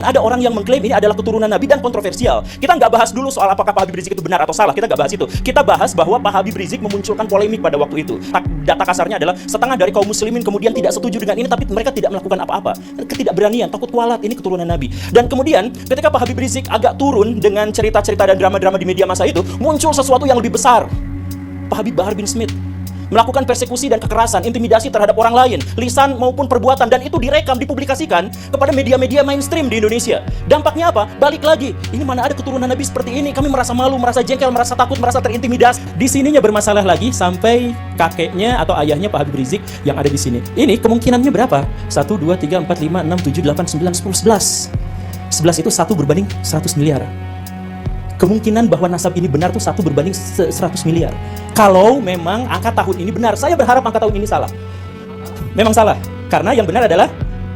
Ada orang yang mengklaim ini adalah keturunan Nabi dan kontroversial. Kita nggak bahas dulu soal apakah Pak Habib Rizik itu benar atau salah. Kita nggak bahas itu. Kita bahas bahwa Pak Habib Rizik memunculkan polemik pada waktu itu. Data kasarnya adalah setengah dari kaum muslimin kemudian tidak setuju dengan ini, tapi mereka tidak melakukan apa-apa. Ketidakberanian, takut kualat, ini keturunan Nabi. Dan kemudian ketika Pak Habib Rizik agak turun dengan cerita-cerita dan drama-drama di media masa itu, muncul sesuatu yang lebih besar. Pak Habib Bahar bin Smith melakukan persekusi dan kekerasan, intimidasi terhadap orang lain, lisan maupun perbuatan, dan itu direkam, dipublikasikan kepada media-media mainstream di Indonesia. Dampaknya apa? Balik lagi, ini mana ada keturunan Nabi seperti ini? Kami merasa malu, merasa jengkel, merasa takut, merasa terintimidasi. Di sininya bermasalah lagi sampai kakeknya atau ayahnya Pak Habib Rizik yang ada di sini. Ini kemungkinannya berapa? 1, 2, 3, 4, 5, 6, 7, 8, 9, 10, 11. 11 itu 1 berbanding 100 miliar. Kemungkinan bahwa nasab ini benar tuh 1 berbanding 100 miliar. Kalau memang angka tahun ini benar, saya berharap angka tahun ini salah. Memang salah, karena yang benar adalah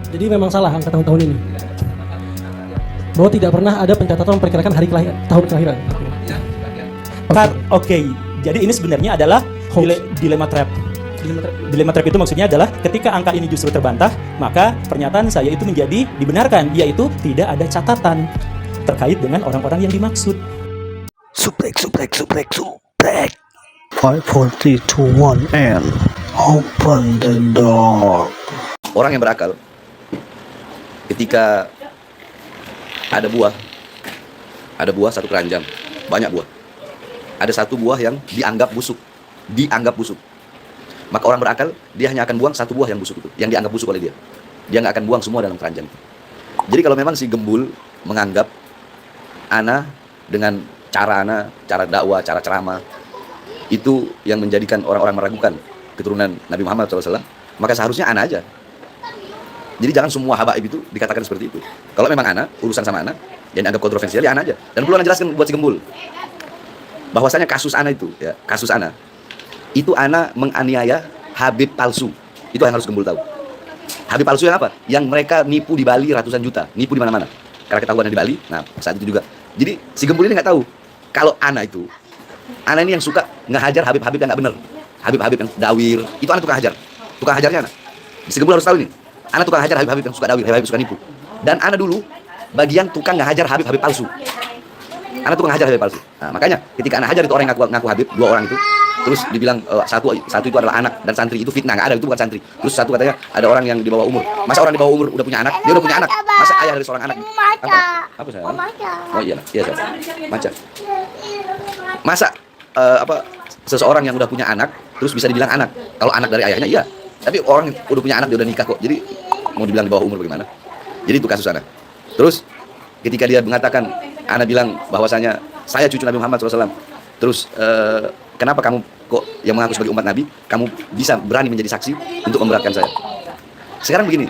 jadi memang salah angka tahun ini. Bahwa tidak pernah ada pencatatan memperkirakan hari tahun kelahiran. Oke. Jadi ini sebenarnya adalah dilema trap. Dilema trap itu maksudnya adalah ketika angka ini justru terbantah, maka pernyataan saya itu menjadi dibenarkan, yaitu tidak ada catatan terkait dengan orang-orang yang dimaksud. Suplek. 5, 4, 3, 2, 1 and open the door. Orang yang berakal ketika ada buah satu keranjang, banyak buah, ada satu buah yang dianggap busuk, maka orang berakal dia hanya akan buang satu buah yang busuk itu, yang dianggap busuk oleh dia nggak akan buang semua dalam keranjang itu. Jadi kalau memang si gembul menganggap ana dengan cara dakwah, cara ceramah itu yang menjadikan orang-orang meragukan keturunan Nabi Muhammad SAW, maka seharusnya ana aja. Jadi jangan semua habaib itu dikatakan seperti itu. Kalau memang ana, urusan sama ana yang dianggap kontroversial, ya ana aja. Dan perlu ana jelaskan buat si gembul bahwasanya kasus ana itu ana menganiaya Habib palsu. Itu yang harus gembul tahu. Habib palsu yang apa? Yang mereka nipu di Bali ratusan juta, nipu di mana-mana. Karena ketahuan di Bali, nah saat itu juga. Jadi si gembul ini nggak tahu kalau ana ini yang suka ngehajar Habib-Habib yang nggak bener, Habib-Habib yang dawir, itu ana tukang hajarnya ana. Si gembul harus tahu ini, ana tukang hajar Habib-Habib yang suka dawir, Habib suka nipu. Dan ana dulu bagian tukang ngehajar Habib-Habib palsu. Ana tukang hajar Habib palsu. Nah, makanya ketika ana hajar itu orang yang ngaku Habib, 2 orang itu, terus dibilang satu itu adalah anak dan santri, itu fitnah, nggak ada, itu bukan santri. Terus satu katanya ada orang yang di bawah umur. Masa orang di bawah umur udah punya anak? Dia udah punya anak. Masa ayah dari seorang anak? Apa saya? Oh iya saya. Maca. Masa seseorang yang udah punya anak terus bisa dibilang anak? Kalau anak dari ayahnya iya. Tapi orang yang udah punya anak, dia udah nikah kok. Jadi mau dibilang di bawah umur bagaimana? Jadi itu kasus anak. Terus ketika dia mengatakan, ana bilang bahwasanya saya cucu Nabi Muhammad SAW. Terus kenapa kamu kok yang mengaku sebagai umat Nabi, kamu bisa berani menjadi saksi untuk memberatkan saya? Sekarang begini,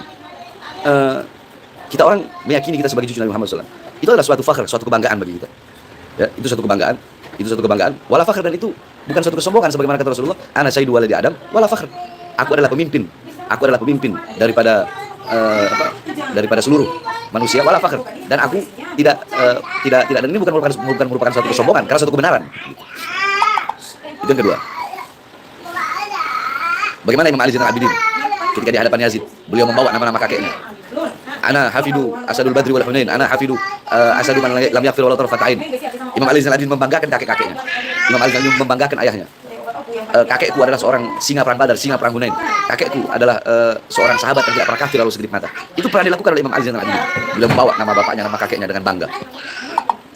kita orang meyakini kita sebagai cucu Nabi Muhammad SAW. Itu adalah suatu fakhr, suatu kebanggaan bagi kita. Ya, itu suatu kebanggaan. Wala fakhr, dan itu bukan suatu kesombongan sebagaimana kata Rasulullah, ana sayyidu waladi Adam, wala fakhr. Aku adalah pemimpin daripada seluruh manusia, wala fakhr. Dan aku tidak dan ini bukan merupakan suatu kesombongan, karena suatu kebenaran. Itu yang kedua. Bagaimana Imam Ali Zainal Abidin ketika di hadapan Yazid, beliau membawa nama-nama kakeknya. Ana hafidu Asadul Badri wal Hunain, ana hafidu Asadu man lam yaghfir wala tarfatain. Imam Ali Zainal Abidin membanggakan kakek-kakeknya. Imam Ali Zainal Abidin membanggakan ayahnya. Kakekku adalah seorang singa perang Badar, singa perang Hunain. Kakekku adalah seorang sahabat yang tidak pernah kafir lalu sekedip mata. Itu pernah dilakukan oleh Imam Ali Zainal Abidin. Beliau membawa nama bapaknya, nama kakeknya dengan bangga.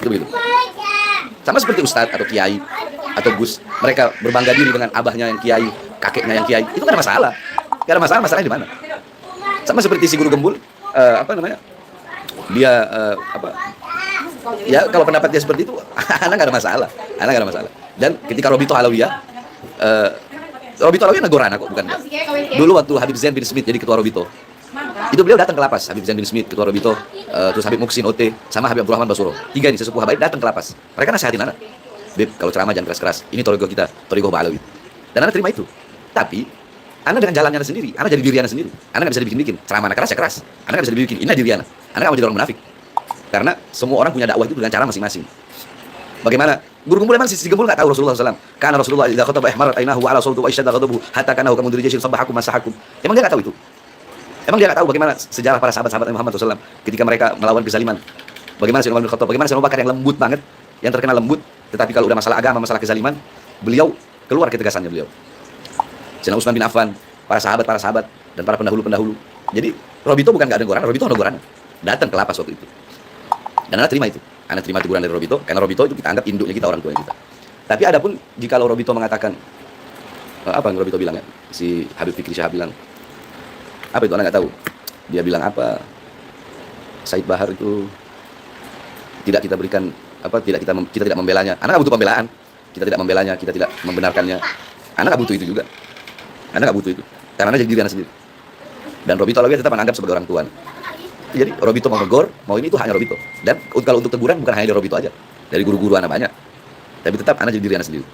Itu begitu. Sama seperti ustadz atau kiai atau gus, mereka berbangga diri dengan abahnya yang kiai, kakeknya yang kiai. Itu kan ada masalah. Gak ada masalah, masalahnya di mana? Sama seperti si guru gembul, dia ya kalau pendapat dia seperti itu, anak nggak ada masalah. Dan ketika Robito Alawiyah negorana kok, bukan? Dulu waktu Habib Zain bin Smith jadi ketua Robito, itu beliau datang ke lapas. Habib Zain bin Smith ketua Robito, terus Habib Muksin OT, sama Habib Abdurrahman Basuro, 3 ini sesepuh habaib datang ke lapas. Mereka nasihatin anak, Beb, kalau ceramah jangan keras-keras, ini torigo kita, torigo Ba'alawi. Dan anak terima itu. Tapi anak dengan jalannya sendiri, anak jadi diri anak sendiri. Anak nggak bisa dibikin-bikin. Ceramah anak keras ya keras. Anak nggak bisa dibikin. Inilah diri anak. Anak nggak mau jadi orang munafik. Karena semua orang punya dakwah itu dengan cara masing-masing. Bagaimana? Guru gembul memang si gembul nggak tahu Rasulullah SAW. Karena Rasulullah idza khataba ihmarat ainahu wa ala sawtu wa isyadda ghadabuhu hatta kanahu kamudri jashin sabahakum masahakum. Emang dia nggak tahu itu. Emang dia nggak tahu bagaimana sejarah para sahabat-sahabat Nabi Muhammad SAW ketika mereka melawan kezaliman? Bagaimana Sayyidina Umar bin Khattab, bagaimana Sayyidina Abu Bakar yang lembut banget, yang terkenal lembut, tetapi kalau udah masalah agama, masalah kezaliman, beliau keluar ketegasannya beliau. Sayyidina Utsman bin Affan, para sahabat dan para pendahulu-pendahulu. Jadi Robito bukan nggak ada goran, Robito ada goran. Datang ke lapas waktu itu. Dan Anda terima itu. Anda terima teguran dari Robito, karena Robito itu kita anggap induknya kita, orang tuanya kita. Tapi adapun jika Robito mengatakan apa yang Robito bilang ya? Si Habib Fikri Syahab bilang apa itu, Anda nggak tahu. Dia bilang apa? Said Bahar itu tidak kita berikan apa, kita tidak membelanya. Anda nggak butuh pembelaan. Kita tidak membelanya, kita tidak membenarkannya. Anda nggak butuh itu juga. Anda nggak butuh itu. Karena Anda jadi diri Anda sendiri. Dan Robito lagi tetap menganggap sebagai orang tua. Jadi Robito mau negor, mau ini itu hanya Robito. Dan kalau untuk teguran bukan hanya dari Robito aja. Dari guru-guru Anda banyak. Tapi tetap Anda jadi diri Anda sendiri.